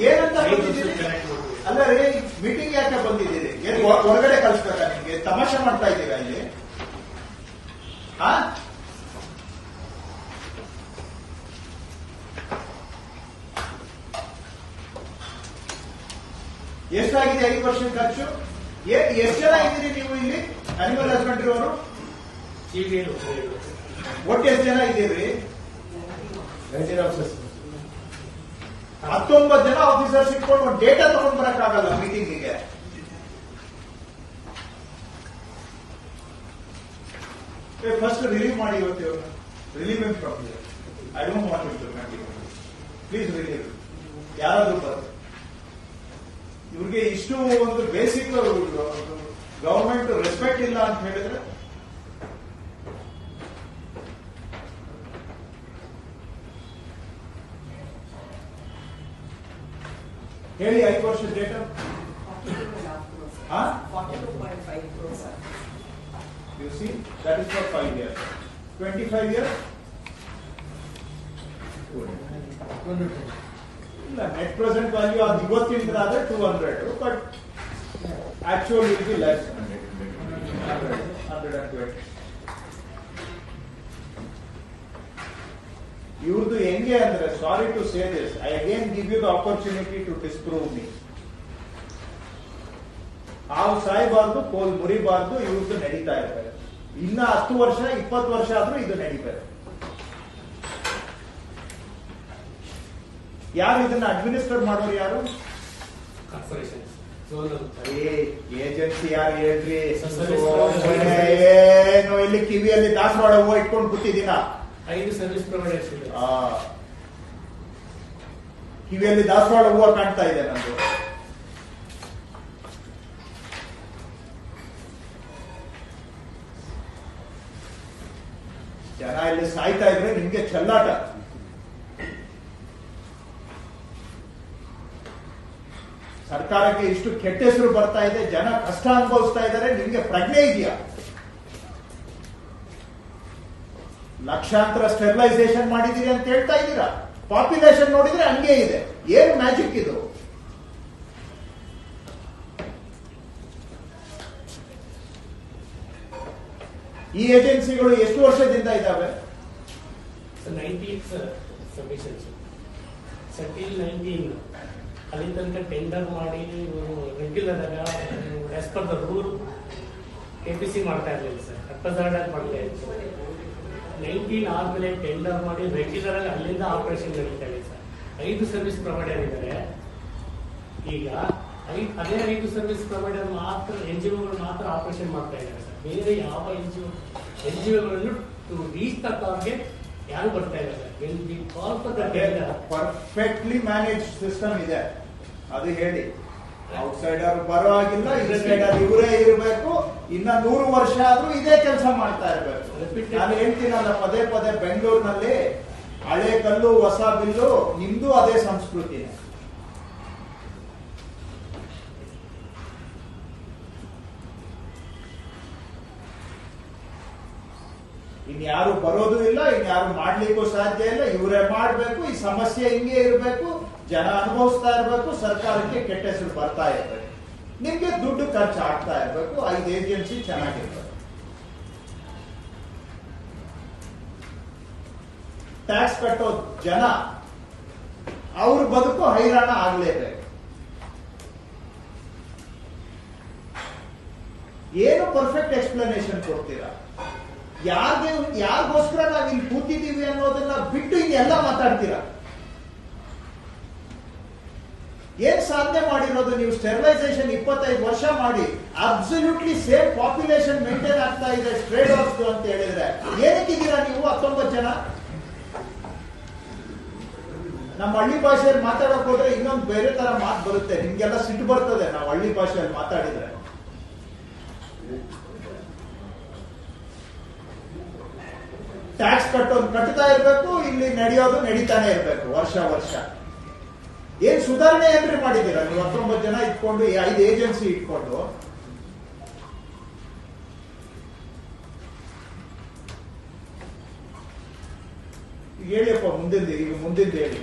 ಏನಂತ ಬಂದಿದ್ದೀರಿ? ಅಲ್ಲ ರೀ, ಮೀಟಿಂಗ್ ಯಾಕೆ ಬಂದಿದ್ದೀರಿ? ಏನು ಹೊರಗಡೆ ಕಳಿಸ್ಬೇಕಾ ನಿಮ್ಗೆ? ತಮಾಷೆ ಮಾಡ್ತಾ ಇದ್ದೀರಾ ಇಲ್ಲಿ? ಎಷ್ಟಾಗಿದೆ 5 ವರ್ಷದ ಖರ್ಚು? ಎಷ್ಟು ಜನ ಇದ್ದೀರಿ ನೀವು ಇಲ್ಲಿ ಅನಿಮಲ್ ಹಸ್ಬೆಂಡ್ರಿ ಅವರು? ಒಟ್ಟು ಎಷ್ಟು ಜನ ಇದ್ದೀರಿ? 19 ಜನ ಆಫೀಸರ್ಸ್ ಇಟ್ಕೊಂಡು ಒಂದು ಡೇಟಾ ತಗೊಂಡ್ ಬರಕ್ಕಾಗಲ್ಲ ಮೀಟಿಂಗಿಗೆ. ಫಸ್ಟ್ ರಿಲೀವ್ ಮಾಡಿ ಇವತ್ತು. Relieve I don't want to continue. Please relieve. ಯಾರಾದ್ರೂ ಬರುತ್ತೆ. ಇವ್ರಿಗೆ ಇಷ್ಟು ಒಂದು ಬೇಸಿಕ್ ಗವರ್ಮೆಂಟ್ ರೆಸ್ಪೆಕ್ಟ್ ಇಲ್ಲ ಅಂತ ಹೇಳಿದ್ರೆ ಹೇಳಿ. 5 ವರ್ಷದ data 42.5 crores. You see, that is for 5 years. 25 years? ಇಲ್ಲ, ನೆಟ್ ಪ್ರೆಸೆಂಟ್ ವ್ಯಾಲ್ಯೂ ಅದು ಇವತ್ತಿಂದಾದ್ರೆ 200, but actual will be less 120. ಇವ್ರದ್ದು ಹೆಂಗೆ ಅಂದ್ರೆ, sorry to say this, I again give you the opportunity to disprove me. ಹಾವು ಸಾಯಬಾರ್ದು, ಕೋಲ್ ಮುರಿಬಾರ್ದು, ಇವ್ರದ್ದು ನಡೀತಾ ಇರ್ತಾರೆ. ಇನ್ನ 10 ವರ್ಷ 20 ವರ್ಷ ಆದ್ರೂ ಇದು ನಡೀತಾರೆ. ಯಾರು ಇದನ್ನ ಅಡ್ಮಿನಿಸ್ಟ್ರೇಟ್ ಮಾಡೋರು? ಯಾರು? ಏಜೆನ್ಸಿ ಯಾರು ಹೇಳ್ರಿ? ಏನು ಇಲ್ಲಿ ಕಿವಿಯಲ್ಲಿ ದಾಸವಾಳ ಹೂವು ಇಟ್ಕೊಂಡು ಕೂತಿದ್ದೀನ? 5 ಸರ್ವಿಸ್ ಪ್ರೊವೈಡರ್ಸ್. ಕಿವಿಯಲ್ಲಿ ದಾಸವಾಳ ಹೂವು ಕಾಣ್ತಾ ಇದೆ ನಂದು. ಜನ ಇಲ್ಲಿ ಸಾಯ್ತಾ ಇದ್ರೆ ನಿಮ್ಗೆ ಚೆಲ್ಲಾಟ. ಸರ್ಕಾರಕ್ಕೆ ಇಷ್ಟು ಕೆಟ್ಟ ಹೆಸರು ಬರ್ತಾ ಇದೆ, ಜನ ಕಷ್ಟ ಅನುಭವಿಸ್ತಾ ಇದ್ದಾರೆ, ನಿಮ್ಗೆ ಪ್ರಜ್ಞೆ ಇದೆಯಾ? ಲಕ್ಷಾಂತರ ಸ್ಟೆರಿಲೈಸೇಷನ್ ಮಾಡಿದೀರಿ ಅಂತ ಹೇಳ್ತಾ ಇದ್ದೀರಾ. ಪಾಪ್ಯುಲೇಷನ್ ನೋಡಿದ್ರೆ ಹಂಗೆ ಇದೆ. ಏನು ಮ್ಯಾಜಿಕ್ ಇದು? ಈ ಏಜೆನ್ಸಿಗಳು ಎಷ್ಟು ವರ್ಷದಿಂದ ಇದ್ದಾವೆ? 98 ಸಬ್ಮಿಷನ್ಸ್. ಸೆಟಿಲ್ 19. ಅಲ್ಲಿ ತನಕ ಟೆಂಡರ್ ಮಾಡಿ ರೆಗ್ಯುಲರ್ ಆಗ as per the rule KPC ಮಾಡ್ತಾ ಇರಲಿಲ್ಲ ಸರ್. ರೆಪ್ರೆಸೆಂಟ್ ಆಗಿ ಮಾಡ್ತಾ ಇತ್ತು. 19 ಆದ್ಮೇಲೆ ಟೆಂಡರ್ ಮಾಡಿ ರೆಗ್ಯುಲರ್ ಆಗಿ ಅಲ್ಲಿಂದ ಆಪರೇಷನ್ ನಡೀತಾ ಇದೆ ಸರ್. 5 ಸರ್ವಿಸ್ ಪ್ರೊವೈಡರ್ ಇದ್ದಾರೆ. ಈಗ ಅದೇ 5 ಸರ್ವಿಸ್ ಪ್ರೊವೈಡರ್ ಮಾತ್ರ, NGOಗಳು ಮಾತ್ರ ಆಪರೇಷನ್ ಮಾಡ್ತಾ ಇದ್ದಾರೆ ಸರ್. ಬೇರೆ ಯಾವ NGOಗಳನ್ನು ಟು ರೀಚ್ ದ ಟಾರ್ಗೆಟ್ ಯಾರು ಬರ್ತಾ ಇಲ್ಲ ಸರ್. ಪರ್ಫೆಕ್ಟ್ಲಿ ಮ್ಯಾನೇಜ್ ಸಿಸ್ಟಮ್ ಇದೆ, ಅದು ಹೇಳಿ. ಔಟ್ಸೈಡರ್ ಬರೋ ಆಗಿಲ್ಲ, ಇನ್ಸೈಡರ್ ಇವರೇ ಇರಬೇಕು. ಇನ್ನ 100 ವರ್ಷ ಆದ್ರೂ ಇದೇ ಕೆಲಸ ಮಾಡ್ತಾ ಇರ್ಬೇಕು. ನಾನು ಹೇಳ್ತೀನಲ್ಲ ಪದೇ ಪದೇ, ಬೆಂಗಳೂರಿನಲ್ಲಿ ಹಳೆ ಕಲ್ಲು ಹೊಸ ಬಿಲ್ಲು, ನಿಮ್ದು ಅದೇ ಸಂಸ್ಕೃತಿ. ಇನ್ಯಾರು ಬರೋದು ಇಲ್ಲ, ಇನ್ಯಾರು ಮಾಡ್ಲಿಕ್ಕೂ ಸಾಧ್ಯ ಇಲ್ಲ. ಇವರೇ ಮಾಡ್ಬೇಕು. ಈ ಸಮಸ್ಯೆ ಹಿಂಗೆ ಇರಬೇಕು, ಜನ ಅನುಭವಿಸ್ತಾ ಇರ್ಬೇಕು, ಸರ್ಕಾರಕ್ಕೆ ಕೆಟ್ಟ ಹೆಸರು ಬರ್ತಾ ಇರ್ಬೇಕು, ನಿಮ್ಗೆ ದುಡ್ಡು ಖರ್ಚು ಆಗ್ತಾ ಇರ್ಬೇಕು. 5 ಏಜೆನ್ಸಿ ಚೆನ್ನಾಗಿರ್ಬೇಕು. ಟ್ಯಾಕ್ಸ್ ಕಟ್ಟೋ ಜನ ಅವ್ರ ಬದುಕು ಹೈರಾಣ ಆಗ್ಲೇಬೇಕು. ಏನು ಪರ್ಫೆಕ್ಟ್ ಎಕ್ಸ್ಪ್ಲನೇಷನ್ ಕೊಡ್ತೀರಾ? ಯಾರಿಗೋಸ್ಕರ ನಾವು ಇಲ್ಲಿ ಕೂತಿದ್ದೀವಿ ಅನ್ನೋದನ್ನ ಬಿಟ್ಟು ಇನ್ನೆಲ್ಲ ಮಾತಾಡ್ತೀರಾ? ಏನ್ ಸಾಧನೆ ಮಾಡಿರೋದು ನೀವು? ಸ್ಟೆರಿಲೈಸೇಷನ್ 25 ವರ್ಷ ಮಾಡಿ ಅಬ್ಸಲ್ಯೂಟ್ಲಿ ಸೇಮ್ ಪಾಪ್ಯುಲೇಷನ್ ಮೇಂಟೈನ್ ಆಗ್ತಾ ಇದೆ ಟ್ರೇಡ್ ಆಫ್ ಅಂತ ಹೇಳಿದ್ರೆ ಏನಕ್ಕಿದ್ದೀರಾ ನೀವು 19 ಜನ? ನಮ್ಮ ಹಳ್ಳಿ ಭಾಷೆಯಲ್ಲಿ ಮಾತಾಡಕ್ ಹೋದ್ರೆ ಇನ್ನೊಂದು ಬೇರೆ ತರ ಮಾತು ಬರುತ್ತೆ. ನಿಮ್ಗೆಲ್ಲ ಸಿಟ್ಟು ಬರ್ತದೆ ನಾವು ಹಳ್ಳಿ ಭಾಷೆಯಲ್ಲಿ ಮಾತಾಡಿದ್ರೆ. ಟ್ಯಾಕ್ಸ್ ಕಟ್ತಾ ಇರ್ಬೇಕು, ಇಲ್ಲಿ ನಡೆಯೋದು ನಡೀತಾನೆ ಇರ್ಬೇಕು ವರ್ಷ ವರ್ಷ. ಏನ್ ಸುಧಾರಣೆ ಏನ್ರಿ ಮಾಡಿದ್ದೀರಾ ನೀವು? 19 ಜನ ಇಟ್ಕೊಂಡು 5 ಏಜೆನ್ಸಿ ಇಟ್ಕೊಂಡು. ಹೇಳಿಯಪ್ಪ ಮುಂದಿನ ಹೇಳಿ.